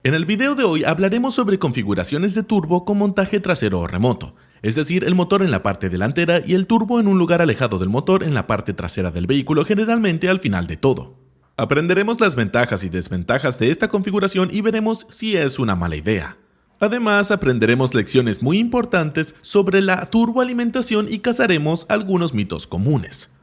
En el video de hoy hablaremos sobre configuraciones de turbo con montaje trasero o remoto, es decir, el motor en la parte delantera y el turbo en un lugar alejado del motor en la parte trasera del vehículo, generalmente al final de todo. Aprenderemos las ventajas y desventajas de esta configuración y veremos si es una mala idea. Además, aprenderemos lecciones muy importantes sobre la turboalimentación y cazaremos algunos mitos comunes.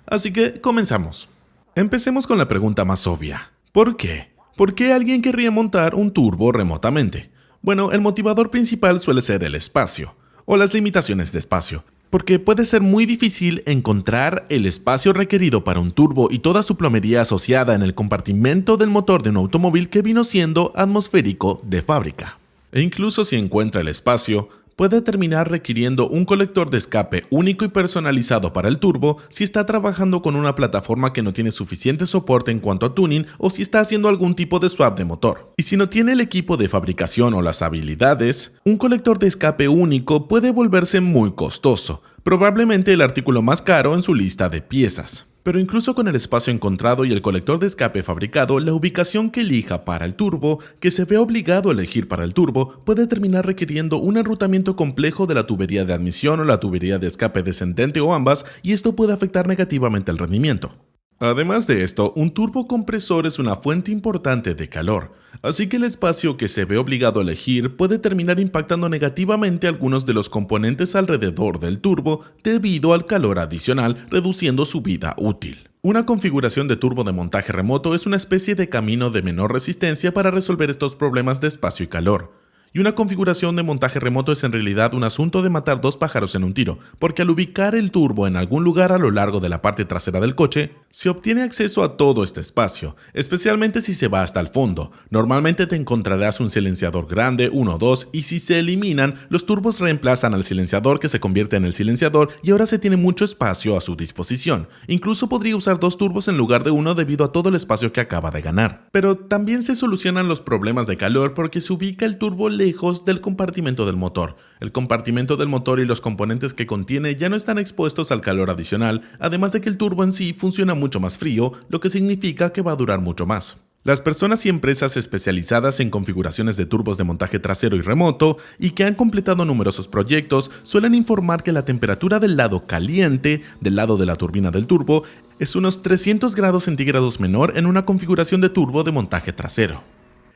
Así que comenzamos. Empecemos con la pregunta más obvia. ¿Por qué? ¿Por qué alguien querría montar un turbo remotamente? Bueno, el motivador principal suele ser el espacio, o las limitaciones de espacio, porque puede ser muy difícil encontrar el espacio requerido para un turbo y toda su plomería asociada en el compartimento del motor de un automóvil que vino siendo atmosférico de fábrica. E incluso si encuentra el espacio, puede terminar requiriendo un colector de escape único y personalizado para el turbo si está trabajando con una plataforma que no tiene suficiente soporte en cuanto a tuning o si está haciendo algún tipo de swap de motor. Y si no tiene el equipo de fabricación o las habilidades, un colector de escape único puede volverse muy costoso, probablemente el artículo más caro en su lista de piezas. Pero incluso con el espacio encontrado y el colector de escape fabricado, la ubicación que elija para el turbo, que se ve obligado a elegir para el turbo, puede terminar requiriendo un enrutamiento complejo de la tubería de admisión o la tubería de escape descendente o ambas, y esto puede afectar negativamente el rendimiento. Además de esto, un turbocompresor es una fuente importante de calor, así que el espacio que se ve obligado a elegir puede terminar impactando negativamente algunos de los componentes alrededor del turbo debido al calor adicional, reduciendo su vida útil. Una configuración de turbo de montaje remoto es una especie de camino de menor resistencia para resolver estos problemas de espacio y calor. Y una configuración de montaje remoto es en realidad un asunto de matar dos pájaros en un tiro, porque al ubicar el turbo en algún lugar a lo largo de la parte trasera del coche, se obtiene acceso a todo este espacio, especialmente si se va hasta el fondo. Normalmente te encontrarás un silenciador grande, uno o dos, y si se eliminan, los turbos reemplazan al silenciador que se convierte en el silenciador y ahora se tiene mucho espacio a su disposición. Incluso podría usar dos turbos en lugar de uno debido a todo el espacio que acaba de ganar. Pero también se solucionan los problemas de calor porque se ubica el turbo lejos del compartimento del motor. El compartimento del motor y los componentes que contiene ya no están expuestos al calor adicional, además de que el turbo en sí funciona mucho más frío, lo que significa que va a durar mucho más. Las personas y empresas especializadas en configuraciones de turbos de montaje trasero y remoto y que han completado numerosos proyectos suelen informar que la temperatura del lado caliente, del lado de la turbina del turbo, es unos 300 grados centígrados menor en una configuración de turbo de montaje trasero.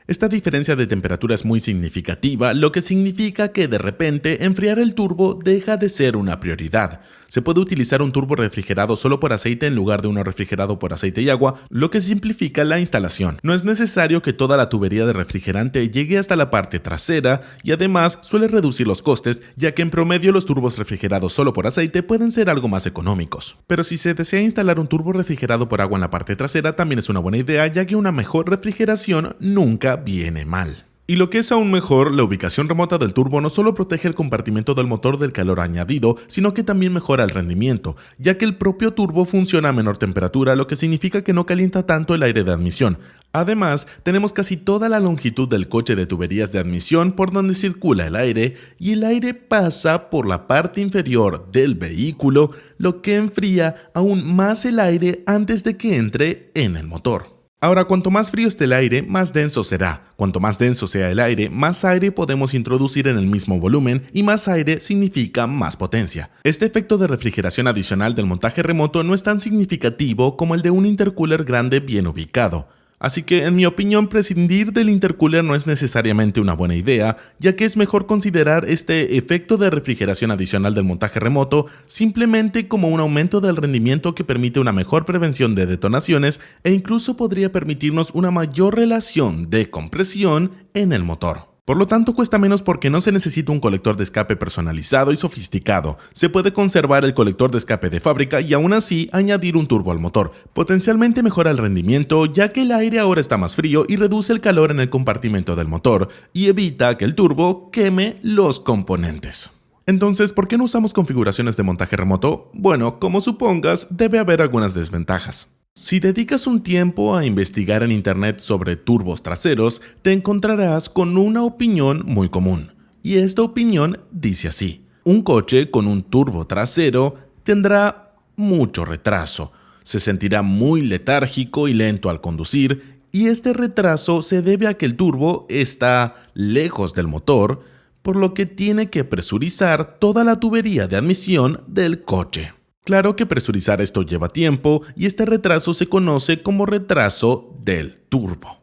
Esta diferencia de temperatura es muy significativa, lo que significa que de repente enfriar el turbo deja de ser una prioridad. Se puede utilizar un turbo refrigerado solo por aceite en lugar de uno refrigerado por aceite y agua, lo que simplifica la instalación. No es necesario que toda la tubería de refrigerante llegue hasta la parte trasera y además suele reducir los costes, ya que en promedio los turbos refrigerados solo por aceite pueden ser algo más económicos. Pero si se desea instalar un turbo refrigerado por agua en la parte trasera también es una buena idea, ya que una mejor refrigeración nunca viene mal. Y lo que es aún mejor, la ubicación remota del turbo no solo protege el compartimento del motor del calor añadido, sino que también mejora el rendimiento, ya que el propio turbo funciona a menor temperatura, lo que significa que no calienta tanto el aire de admisión. Además, tenemos casi toda la longitud del coche de tuberías de admisión por donde circula el aire, y el aire pasa por la parte inferior del vehículo, lo que enfría aún más el aire antes de que entre en el motor. Ahora, cuanto más frío esté el aire, más denso será. Cuanto más denso sea el aire, más aire podemos introducir en el mismo volumen y más aire significa más potencia. Este efecto de refrigeración adicional del montaje remoto no es tan significativo como el de un intercooler grande bien ubicado. Así que, en mi opinión, prescindir del intercooler no es necesariamente una buena idea, ya que es mejor considerar este efecto de refrigeración adicional del montaje remoto simplemente como un aumento del rendimiento que permite una mejor prevención de detonaciones e incluso podría permitirnos una mayor relación de compresión en el motor. Por lo tanto, cuesta menos porque no se necesita un colector de escape personalizado y sofisticado. Se puede conservar el colector de escape de fábrica y aún así añadir un turbo al motor. Potencialmente mejora el rendimiento, ya que el aire ahora está más frío y reduce el calor en el compartimento del motor y evita que el turbo queme los componentes. Entonces, ¿por qué no usamos configuraciones de montaje remoto? Bueno, como supongas, debe haber algunas desventajas. Si dedicas un tiempo a investigar en internet sobre turbos traseros, te encontrarás con una opinión muy común. Y esta opinión dice así: un coche con un turbo trasero tendrá mucho retraso, se sentirá muy letárgico y lento al conducir y este retraso se debe a que el turbo está lejos del motor, por lo que tiene que presurizar toda la tubería de admisión del coche. Claro que presurizar esto lleva tiempo y este retraso se conoce como retraso del turbo.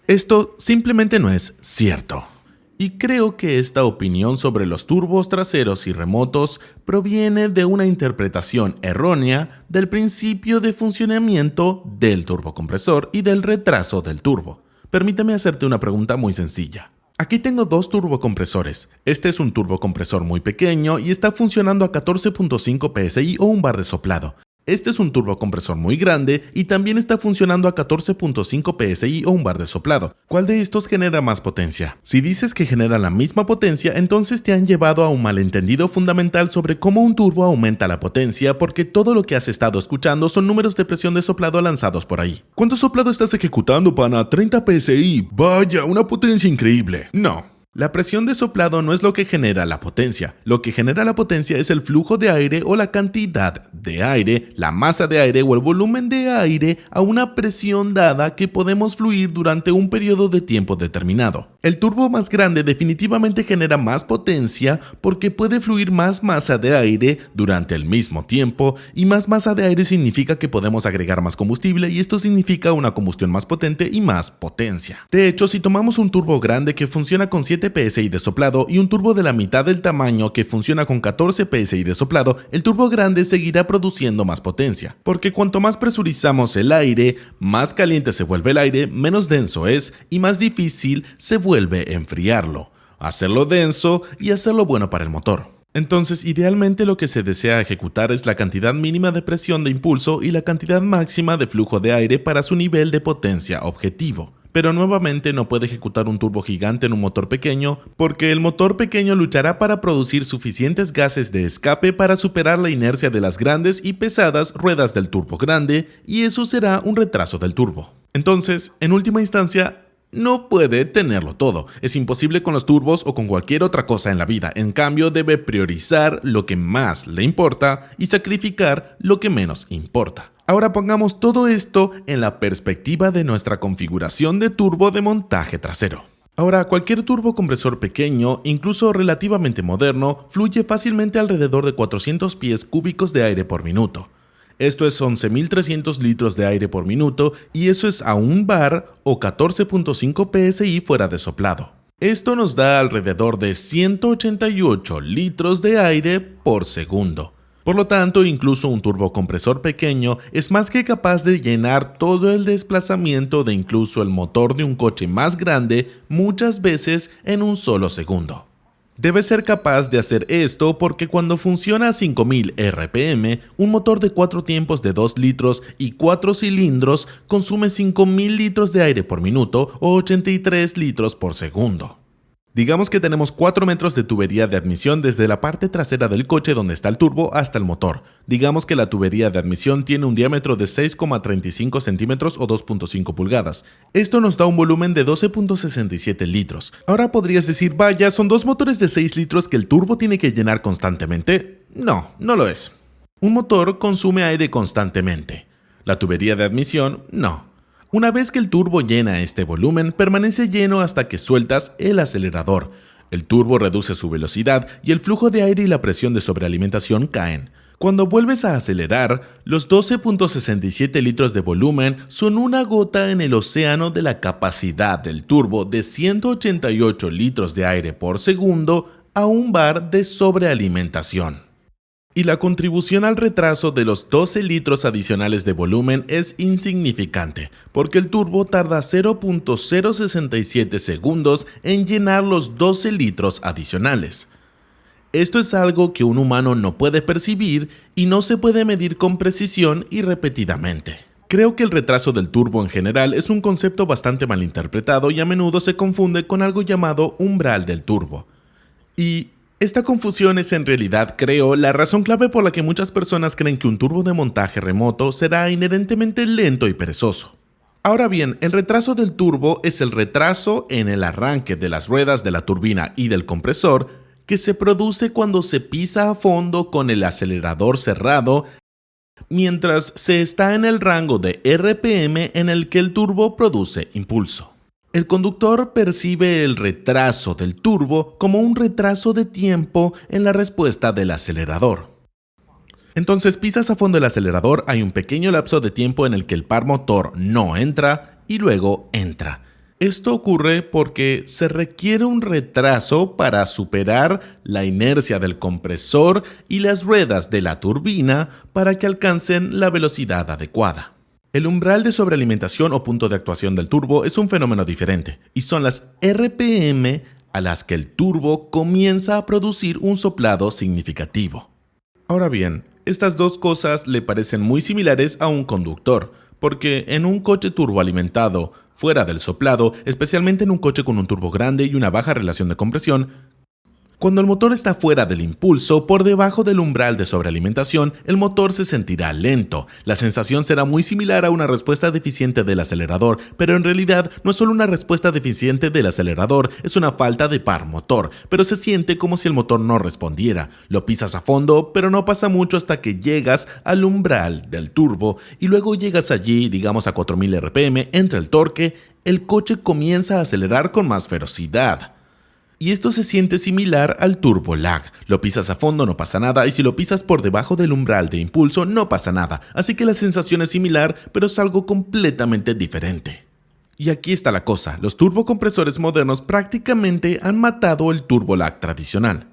Esto simplemente no es cierto. Y creo que esta opinión sobre los turbos traseros y remotos proviene de una interpretación errónea del principio de funcionamiento del turbocompresor y del retraso del turbo. Permíteme hacerte una pregunta muy sencilla. Aquí tengo dos turbocompresores. Este es un turbocompresor muy pequeño y está funcionando a 14.5 psi o un bar de soplado. Este es un turbocompresor muy grande y también está funcionando a 14.5 psi o un bar de soplado. ¿Cuál de estos genera más potencia? Si dices que generan la misma potencia, entonces te han llevado a un malentendido fundamental sobre cómo un turbo aumenta la potencia, porque todo lo que has estado escuchando son números de presión de soplado lanzados por ahí. ¿Cuánto soplado estás ejecutando, pana? 30 psi. Vaya, una potencia increíble. No. La presión de soplado no es lo que genera la potencia. Lo que genera la potencia es el flujo de aire o la cantidad de aire, la masa de aire o el volumen de aire a una presión dada que podemos fluir durante un periodo de tiempo determinado. El turbo más grande definitivamente genera más potencia porque puede fluir más masa de aire durante el mismo tiempo, y más masa de aire significa que podemos agregar más combustible, y esto significa una combustión más potente y más potencia. De hecho, si tomamos un turbo grande que funciona con 7 psi de soplado y un turbo de la mitad del tamaño que funciona con 14 psi de soplado, el turbo grande seguirá produciendo más potencia, porque cuanto más presurizamos el aire, más caliente se vuelve el aire, menos denso es y más difícil se vuelve enfriarlo, hacerlo denso y hacerlo bueno para el motor. Entonces, idealmente lo que se desea ejecutar es la cantidad mínima de presión de impulso y la cantidad máxima de flujo de aire para su nivel de potencia objetivo. Pero nuevamente no puede ejecutar un turbo gigante en un motor pequeño, porque el motor pequeño luchará para producir suficientes gases de escape para superar la inercia de las grandes y pesadas ruedas del turbo grande, y eso será un retraso del turbo. Entonces, en última instancia, no puede tenerlo todo. Es imposible con los turbos o con cualquier otra cosa en la vida. En cambio, debe priorizar lo que más le importa y sacrificar lo que menos importa. Ahora pongamos todo esto en la perspectiva de nuestra configuración de turbo de montaje trasero. Ahora, cualquier turbocompresor pequeño, incluso relativamente moderno, fluye fácilmente alrededor de 400 pies cúbicos de aire por minuto. Esto es 11.300 litros de aire por minuto, y eso es a un bar o 14.5 psi fuera de soplado. Esto nos da alrededor de 188 litros de aire por segundo. Por lo tanto, incluso un turbocompresor pequeño es más que capaz de llenar todo el desplazamiento de incluso el motor de un coche más grande muchas veces en un solo segundo. Debe ser capaz de hacer esto porque cuando funciona a 5000 RPM, un motor de 4 tiempos de 2 litros y 4 cilindros consume 5000 litros de aire por minuto o 83 litros por segundo. Digamos que tenemos 4 metros de tubería de admisión desde la parte trasera del coche donde está el turbo hasta el motor. Digamos que la tubería de admisión tiene un diámetro de 6,35 centímetros o 2.5 pulgadas. Esto nos da un volumen de 12.67 litros. Ahora podrías decir, vaya, ¿son dos motores de 6 litros que el turbo tiene que llenar constantemente? No, no lo es. Un motor consume aire constantemente. La tubería de admisión, no. Una vez que el turbo llena este volumen, permanece lleno hasta que sueltas el acelerador. El turbo reduce su velocidad y el flujo de aire y la presión de sobrealimentación caen. Cuando vuelves a acelerar, los 12.67 litros de volumen son una gota en el océano de la capacidad del turbo de 188 litros de aire por segundo a un bar de sobrealimentación. Y la contribución al retraso de los 12 litros adicionales de volumen es insignificante, porque el turbo tarda 0.067 segundos en llenar los 12 litros adicionales. Esto es algo que un humano no puede percibir y no se puede medir con precisión y repetidamente. Creo que el retraso del turbo en general es un concepto bastante malinterpretado y a menudo se confunde con algo llamado umbral del turbo. Y esta confusión es en realidad, creo, la razón clave por la que muchas personas creen que un turbo de montaje remoto será inherentemente lento y perezoso. Ahora bien, el retraso del turbo es el retraso en el arranque de las ruedas de la turbina y del compresor que se produce cuando se pisa a fondo con el acelerador cerrado mientras se está en el rango de RPM en el que el turbo produce impulso. El conductor percibe el retraso del turbo como un retraso de tiempo en la respuesta del acelerador. Entonces pisas a fondo el acelerador, hay un pequeño lapso de tiempo en el que el par motor no entra y luego entra. Esto ocurre porque se requiere un retraso para superar la inercia del compresor y las ruedas de la turbina para que alcancen la velocidad adecuada. El umbral de sobrealimentación o punto de actuación del turbo es un fenómeno diferente y son las RPM a las que el turbo comienza a producir un soplado significativo. Ahora bien, estas dos cosas le parecen muy similares a un conductor, porque en un coche turboalimentado fuera del soplado, especialmente en un coche con un turbo grande y una baja relación de compresión, cuando el motor está fuera del impulso, por debajo del umbral de sobrealimentación, el motor se sentirá lento. La sensación será muy similar a una respuesta deficiente del acelerador, pero en realidad no es solo una respuesta deficiente del acelerador, es una falta de par motor, pero se siente como si el motor no respondiera. Lo pisas a fondo, pero no pasa mucho hasta que llegas al umbral del turbo y luego llegas allí, digamos a 4000 RPM, entra el torque, el coche comienza a acelerar con más ferocidad. Y esto se siente similar al turbo lag. Lo pisas a fondo, no pasa nada, y si lo pisas por debajo del umbral de impulso, no pasa nada. Así que la sensación es similar, pero es algo completamente diferente. Y aquí está la cosa, los turbocompresores modernos prácticamente han matado el turbo lag tradicional.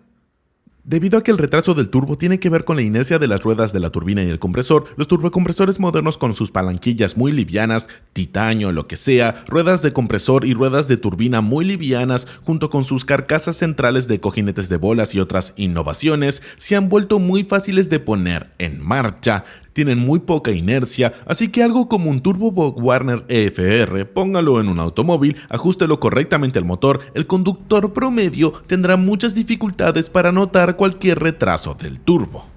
Debido a que el retraso del turbo tiene que ver con la inercia de las ruedas de la turbina y el compresor, los turbocompresores modernos con sus palanquillas muy livianas, titanio, lo que sea, ruedas de compresor y ruedas de turbina muy livianas, junto con sus carcasas centrales de cojinetes de bolas y otras innovaciones, se han vuelto muy fáciles de poner en marcha, tienen muy poca inercia, así que algo como un turbo BorgWarner EFR, póngalo en un automóvil, ajústelo correctamente al motor, el conductor promedio tendrá muchas dificultades para notar cualquier retraso del turbo.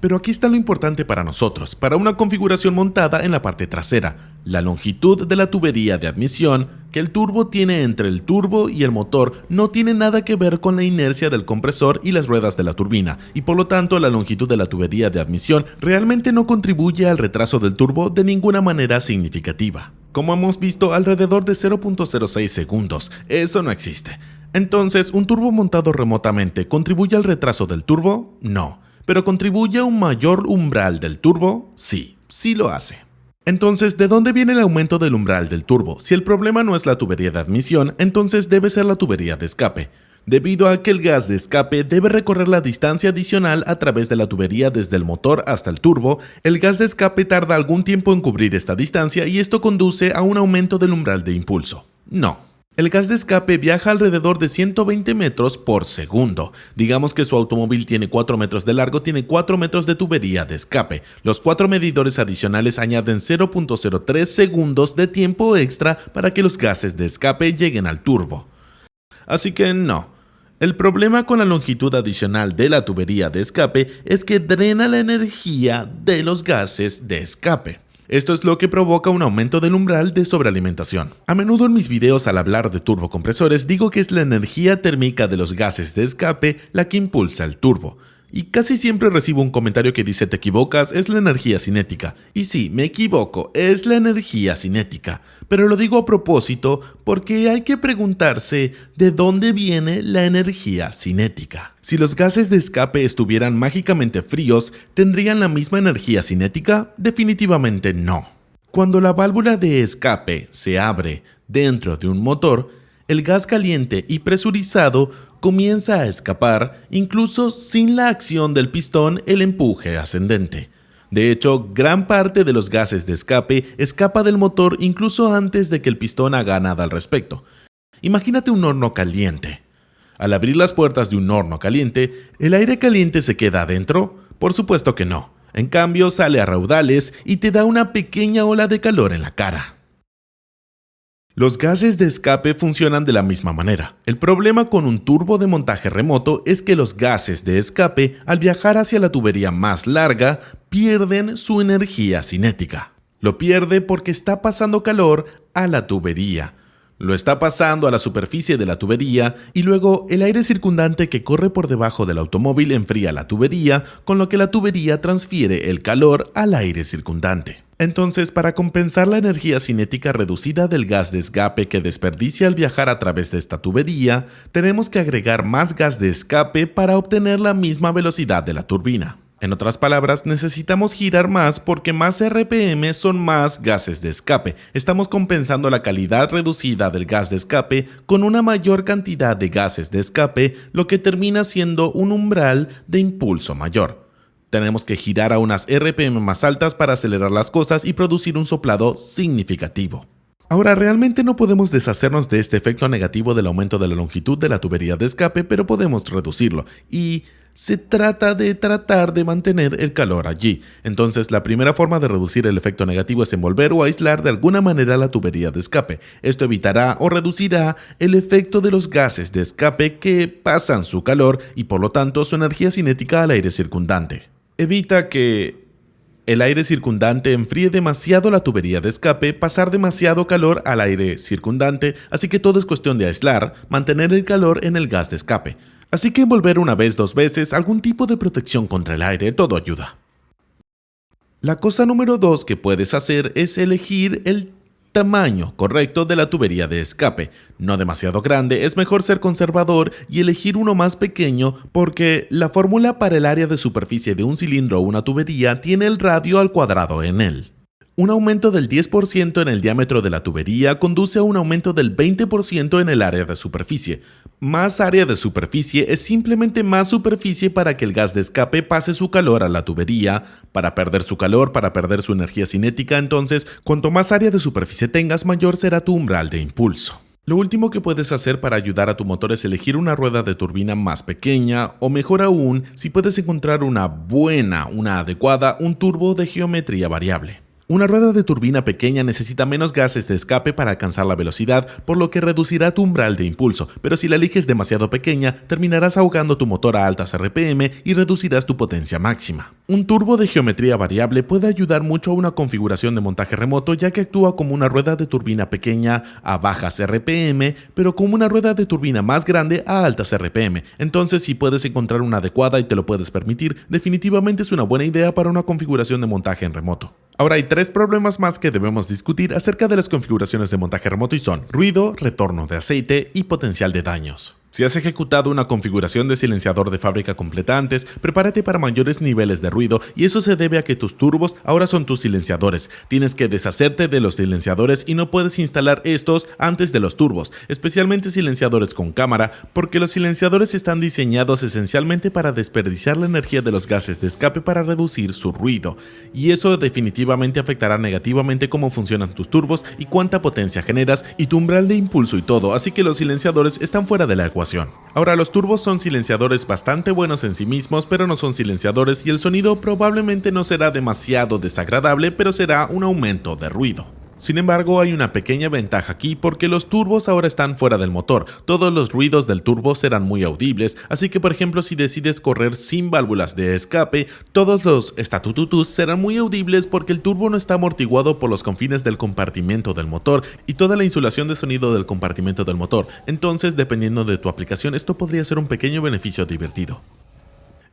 Pero aquí está lo importante para nosotros, para una configuración montada en la parte trasera, la longitud de la tubería de admisión que el turbo tiene entre el turbo y el motor no tiene nada que ver con la inercia del compresor y las ruedas de la turbina, y por lo tanto la longitud de la tubería de admisión realmente no contribuye al retraso del turbo de ninguna manera significativa. Como hemos visto, alrededor de 0.06 segundos, eso no existe. Entonces, ¿un turbo montado remotamente contribuye al retraso del turbo? No. ¿Pero contribuye a un mayor umbral del turbo? Sí, sí lo hace. Entonces, ¿de dónde viene el aumento del umbral del turbo? Si el problema no es la tubería de admisión, entonces debe ser la tubería de escape. Debido a que el gas de escape debe recorrer la distancia adicional a través de la tubería desde el motor hasta el turbo, el gas de escape tarda algún tiempo en cubrir esta distancia y esto conduce a un aumento del umbral de impulso. No. El gas de escape viaja alrededor de 120 metros por segundo. Digamos que su automóvil tiene 4 metros de largo, tiene 4 metros de tubería de escape. Los 4 medidores adicionales añaden 0.03 segundos de tiempo extra para que los gases de escape lleguen al turbo. Así que no. El problema con la longitud adicional de la tubería de escape es que drena la energía de los gases de escape. Esto es lo que provoca un aumento del umbral de sobrealimentación. A menudo en mis videos al hablar de turbocompresores digo que es la energía térmica de los gases de escape la que impulsa el turbo. Y casi siempre recibo un comentario que dice: te equivocas, es la energía cinética. Y sí, me equivoco, es la energía cinética. Pero lo digo a propósito porque hay que preguntarse de dónde viene la energía cinética. Si los gases de escape estuvieran mágicamente fríos, ¿tendrían la misma energía cinética? Definitivamente no. Cuando la válvula de escape se abre dentro de un motor, el gas caliente y presurizado comienza a escapar incluso sin la acción del pistón, el empuje ascendente. De hecho, gran parte de los gases de escape escapa del motor incluso antes de que el pistón haga nada al respecto. Imagínate un horno caliente. Al abrir las puertas de un horno caliente, ¿el aire caliente se queda adentro? Por supuesto que no. En cambio, sale a raudales y te da una pequeña ola de calor en la cara. Los gases de escape funcionan de la misma manera. El problema con un turbo de montaje remoto es que los gases de escape, al viajar hacia la tubería más larga, pierden su energía cinética. Lo pierde porque está pasando calor a la tubería. lo está pasando a la superficie de la tubería y luego el aire circundante que corre por debajo del automóvil enfría la tubería, con lo que la tubería transfiere el calor al aire circundante. Entonces, para compensar la energía cinética reducida del gas de escape que desperdicia al viajar a través de esta tubería, tenemos que agregar más gas de escape para obtener la misma velocidad de la turbina. En otras palabras, necesitamos girar más porque más RPM son más gases de escape. Estamos compensando la calidad reducida del gas de escape con una mayor cantidad de gases de escape, lo que termina siendo un umbral de impulso mayor. Tenemos que girar a unas RPM más altas para acelerar las cosas y producir un soplado significativo. Ahora, realmente no podemos deshacernos de este efecto negativo del aumento de la longitud de la tubería de escape, pero podemos reducirlo y se trata de tratar de mantener el calor allí. Entonces, la primera forma de reducir el efecto negativo es envolver o aislar de alguna manera la tubería de escape. Esto evitará o reducirá el efecto de los gases de escape que pasan su calor y por lo tanto su energía cinética al aire circundante. Evita que el aire circundante enfríe demasiado la tubería de escape, pasar demasiado calor al aire circundante, así que todo es cuestión de aislar, mantener el calor en el gas de escape. Así que envolver una vez, 2 veces, algún tipo de protección contra el aire, todo ayuda. La cosa número 2 que puedes hacer es elegir el tamaño correcto de la tubería de escape. No demasiado grande, es mejor ser conservador y elegir uno más pequeño porque la fórmula para el área de superficie de un cilindro o una tubería tiene el radio al cuadrado en él. Un aumento del 10% en el diámetro de la tubería conduce a un aumento del 20% en el área de superficie. Más área de superficie es simplemente más superficie para que el gas de escape pase su calor a la tubería, para perder su calor, para perder su energía cinética. Entonces, cuanto más área de superficie tengas, mayor será tu umbral de impulso. Lo último que puedes hacer para ayudar a tu motor es elegir una rueda de turbina más pequeña o mejor aún, si puedes encontrar una buena, una adecuada, un turbo de geometría variable. Una rueda de turbina pequeña necesita menos gases de escape para alcanzar la velocidad, por lo que reducirá tu umbral de impulso, pero si la eliges demasiado pequeña, terminarás ahogando tu motor a altas RPM y reducirás tu potencia máxima. Un turbo de geometría variable puede ayudar mucho a una configuración de montaje remoto, ya que actúa como una rueda de turbina pequeña a bajas RPM, pero como una rueda de turbina más grande a altas RPM. Entonces, si puedes encontrar una adecuada y te lo puedes permitir, definitivamente es una buena idea para una configuración de montaje en remoto. Ahora hay 3 problemas más que debemos discutir acerca de las configuraciones de montaje remoto y son ruido, retorno de aceite y potencial de daños. Si has ejecutado una configuración de silenciador de fábrica completa antes, prepárate para mayores niveles de ruido y eso se debe a que tus turbos ahora son tus silenciadores. Tienes que deshacerte de los silenciadores y no puedes instalar estos antes de los turbos, especialmente silenciadores con cámara, porque los silenciadores están diseñados esencialmente para desperdiciar la energía de los gases de escape para reducir su ruido, y eso definitivamente afectará negativamente cómo funcionan tus turbos y cuánta potencia generas y tu umbral de impulso y todo, así que los silenciadores están fuera de la ecuación. Ahora, los turbos son silenciadores bastante buenos en sí mismos, pero no son silenciadores y el sonido probablemente no será demasiado desagradable, pero será un aumento de ruido. Sin embargo, hay una pequeña ventaja aquí porque los turbos ahora están fuera del motor. Todos los ruidos del turbo serán muy audibles, así que por ejemplo si decides correr sin válvulas de escape, todos los estatututus serán muy audibles porque el turbo no está amortiguado por los confines del compartimento del motor y toda la insulación de sonido del compartimento del motor. Entonces, dependiendo de tu aplicación, esto podría ser un pequeño beneficio divertido.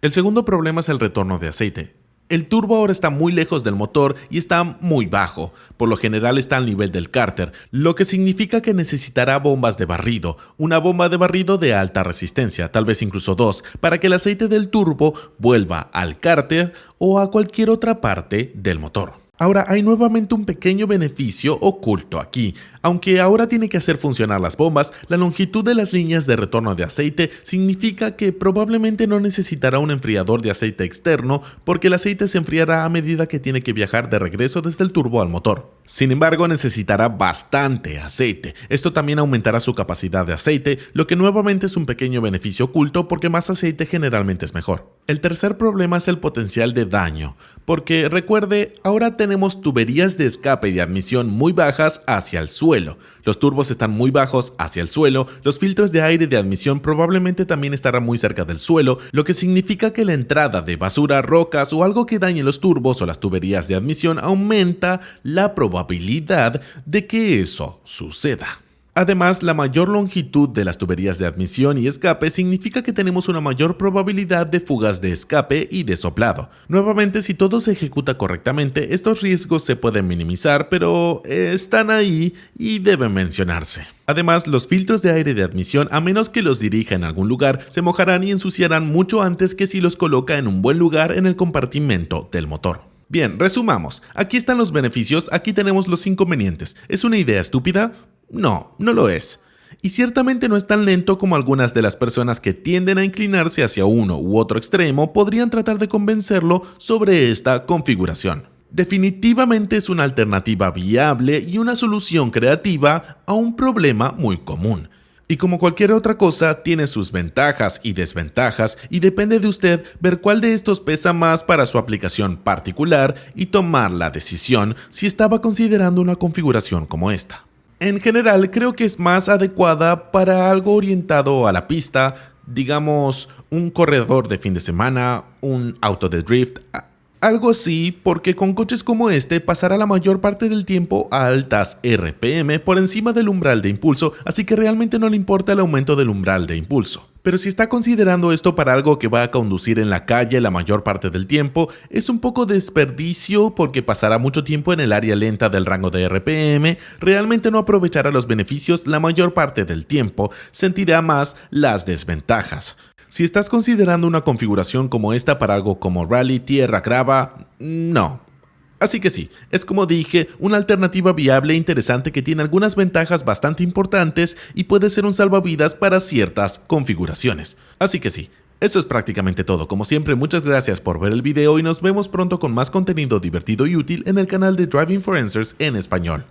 El segundo problema es el retorno de aceite. El turbo ahora está muy lejos del motor y está muy bajo, por lo general está al nivel del cárter, lo que significa que necesitará bombas de barrido, una bomba de barrido de alta resistencia, tal vez incluso 2, para que el aceite del turbo vuelva al cárter o a cualquier otra parte del motor. Ahora hay nuevamente un pequeño beneficio oculto aquí. Aunque ahora tiene que hacer funcionar las bombas, la longitud de las líneas de retorno de aceite significa que probablemente no necesitará un enfriador de aceite externo porque el aceite se enfriará a medida que tiene que viajar de regreso desde el turbo al motor. Sin embargo, necesitará bastante aceite. Esto también aumentará su capacidad de aceite, lo que nuevamente es un pequeño beneficio oculto porque más aceite generalmente es mejor. El tercer problema es el potencial de daño, porque recuerde, ahora tenemos tuberías de escape y de admisión muy bajas hacia el suelo. Los turbos están muy bajos hacia el suelo, los filtros de aire de admisión probablemente también estarán muy cerca del suelo, lo que significa que la entrada de basura, rocas o algo que dañe los turbos o las tuberías de admisión aumenta la probabilidad de que eso suceda. Además, la mayor longitud de las tuberías de admisión y escape significa que tenemos una mayor probabilidad de fugas de escape y de soplado. Nuevamente, si todo se ejecuta correctamente, estos riesgos se pueden minimizar, pero están ahí y deben mencionarse. Además, los filtros de aire de admisión, a menos que los dirija en algún lugar, se mojarán y ensuciarán mucho antes que si los coloca en un buen lugar en el compartimento del motor. Bien, resumamos. Aquí están los beneficios, aquí tenemos los inconvenientes. ¿Es una idea estúpida? No, no lo es. Y ciertamente no es tan lento como algunas de las personas que tienden a inclinarse hacia uno u otro extremo podrían tratar de convencerlo sobre esta configuración. Definitivamente es una alternativa viable y una solución creativa a un problema muy común. Y como cualquier otra cosa, tiene sus ventajas y desventajas y depende de usted ver cuál de estos pesa más para su aplicación particular y tomar la decisión si estaba considerando una configuración como esta. En general, creo que es más adecuada para algo orientado a la pista, digamos un corredor de fin de semana, un auto de drift, algo así, porque con coches como este pasará la mayor parte del tiempo a altas RPM por encima del umbral de impulso, así que realmente no le importa el aumento del umbral de impulso. Pero si está considerando esto para algo que va a conducir en la calle la mayor parte del tiempo, es un poco desperdicio porque pasará mucho tiempo en el área lenta del rango de RPM, realmente no aprovechará los beneficios la mayor parte del tiempo, sentirá más las desventajas. Si estás considerando una configuración como esta para algo como rally, tierra, grava, no. Así que sí, es como dije, una alternativa viable e interesante que tiene algunas ventajas bastante importantes y puede ser un salvavidas para ciertas configuraciones. Así que sí, eso es prácticamente todo. Como siempre, muchas gracias por ver el video y nos vemos pronto con más contenido divertido y útil en el canal de Driving for Answers en español.